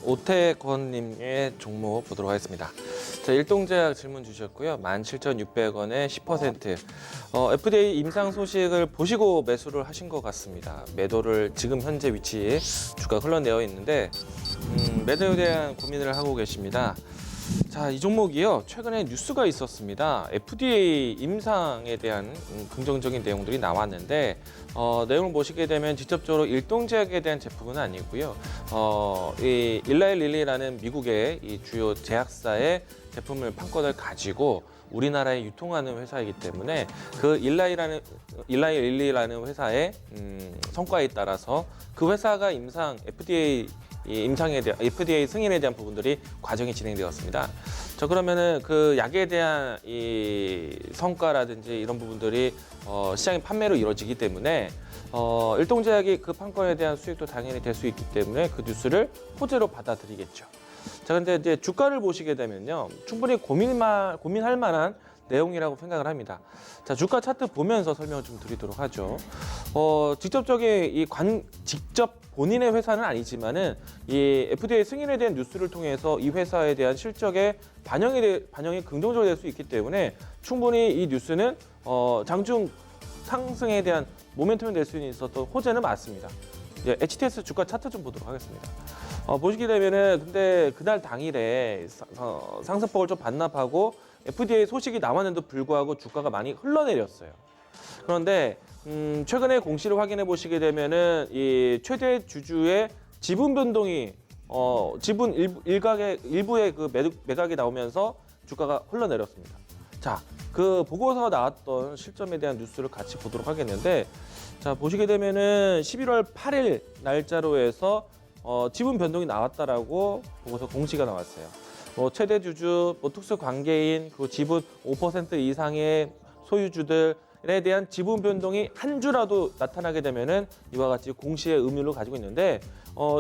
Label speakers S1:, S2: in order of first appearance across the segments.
S1: 오태권님의 종목 보도록 하겠습니다. 자, 일동제약 질문 주셨고요. 17,600원에 10%. FDA 임상 소식을 보시고 매수를 하신 것 같습니다. 매도를 지금 현재 위치에 주가 흘러내어 있는데 매도에 대한 고민을 하고 계십니다. 자, 이 종목이요. 최근에 뉴스가 있었습니다. FDA 임상에 대한 긍정적인 내용들이 나왔는데 내용을 보시게 되면 직접적으로 일동제약에 대한 제품은 아니고요. 이 일라이 릴리라는 미국의 이 주요 제약사의 제품을 판권을 가지고 우리나라에 유통하는 회사이기 때문에 그 일라이 릴리라는 회사의 성과에 따라서 그 회사가 FDA 임상에 대한 FDA 승인에 대한 부분들이 과정이 진행되었습니다. 자, 그러면은 그 약에 대한 이 성과라든지 이런 부분들이 시장의 판매로 이루어지기 때문에 일동제약이 그 판권에 대한 수익도 당연히 될 수 있기 때문에 그 뉴스를 호재로 받아들이겠죠. 자, 근데 이제 주가를 보시게 되면요, 충분히 고민할 만한 내용이라고 생각을 합니다. 자, 주가 차트 보면서 설명을 좀 드리도록 하죠. 직접적인 직접 본인의 회사는 아니지만은 이 FDA 승인에 대한 뉴스를 통해서 이 회사에 대한 실적의 반영이 긍정적으로 될 수 있기 때문에 충분히 이 뉴스는 장중 상승에 대한 모멘텀이 될 수 있었던 호재는 맞습니다. 이제 HTS 주가 차트 좀 보도록 하겠습니다. 보시게 되면은 근데 그날 당일에 상승폭을 좀 반납하고 FDA 소식이 나왔는데도 불구하고 주가가 많이 흘러내렸어요. 그런데 최근에 공시를 확인해 보시게 되면은 이 최대 주주의 지분 변동이 지분 일부의 그 매각이 나오면서 주가가 흘러내렸습니다. 자, 그 보고서가 나왔던 실점에 대한 뉴스를 같이 보도록 하겠는데, 자, 보시게 되면은 11월 8일 날짜로 해서 지분 변동이 나왔다라고 보고서 공시가 나왔어요. 최대 주주, 특수 관계인, 그리고 지분 5% 이상의 소유주들에 대한 지분 변동이 한 주라도 나타나게 되면은 이와 같이 공시의 의미를 가지고 있는데,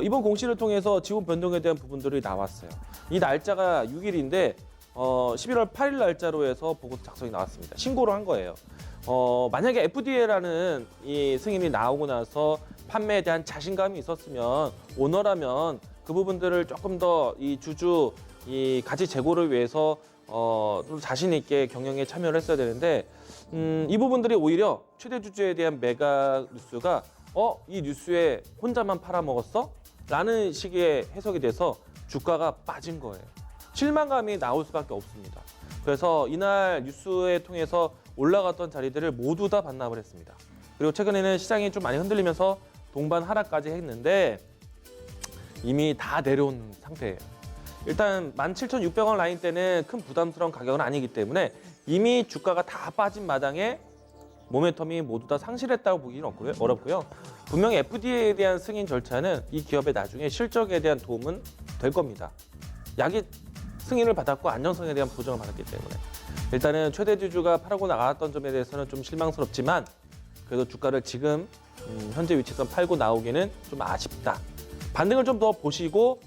S1: 이번 공시를 통해서 지분 변동에 대한 부분들이 나왔어요. 이 날짜가 6일인데 11월 8일 날짜로 해서 보고서 작성이 나왔습니다. 신고를 한 거예요. 만약에 FDA라는 이 승인이 나오고 나서 판매에 대한 자신감이 있었으면, 오너라면 그 부분들을 조금 더 이 주주 이 가치 제고를 위해서 좀 자신 있게 경영에 참여를 했어야 되는데, 이 부분들이 오히려 최대 주주에 대한 매각 뉴스가 이 뉴스에 혼자만 팔아먹었어? 라는 식의 해석이 돼서 주가가 빠진 거예요. 실망감이 나올 수밖에 없습니다. 그래서 이날 뉴스에 통해서 올라갔던 자리들을 모두 다 반납을 했습니다. 그리고 최근에는 시장이 좀 많이 흔들리면서 동반 하락까지 했는데 이미 다 내려온 상태예요. 일단 17,600원 라인 때는 큰 부담스러운 가격은 아니기 때문에 이미 주가가 다 빠진 마당에 모멘텀이 모두 다 상실했다고 보기는 어렵고요. 분명히 FDA에 대한 승인 절차는 이 기업의 나중에 실적에 대한 도움은 될 겁니다. 약이 승인을 받았고 안정성에 대한 보장을 받았기 때문에 일단은 최대 주주가 팔고 나갔던 점에 대해서는 좀 실망스럽지만, 그래도 주가를 지금 현재 위치에서 팔고 나오기는 좀 아쉽다. 반등을 좀 더 보시고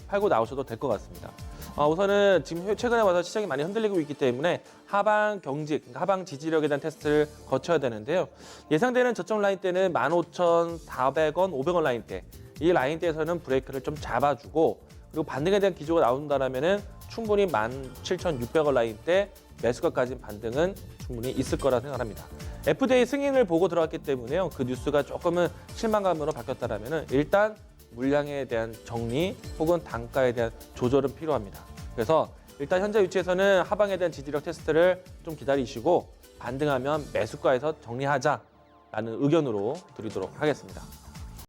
S1: 팔고 나오셔도 될 것 같습니다. 우선은 지금 최근에 와서 시장이 많이 흔들리고 있기 때문에 하방 경직, 하방 지지력에 대한 테스트를 거쳐야 되는데요. 예상되는 저점 라인 때는 15,400원, 500원 라인대, 이 라인대에서는 브레이크를 좀 잡아주고, 그리고 반등에 대한 기조가 나온다면은 충분히 17,600원 라인대 매수가까지 반등은 충분히 있을 거라 생각합니다. FDA 승인을 보고 들어왔기 때문에요. 그 뉴스가 조금은 실망감으로 바뀌었다면은 일단 물량에 대한 정리 혹은 단가에 대한 조절은 필요합니다. 그래서 일단 현재 위치에서는 하방에 대한 지지력 테스트를 좀 기다리시고 반등하면 매수가에서 정리하자라는 의견으로 드리도록 하겠습니다.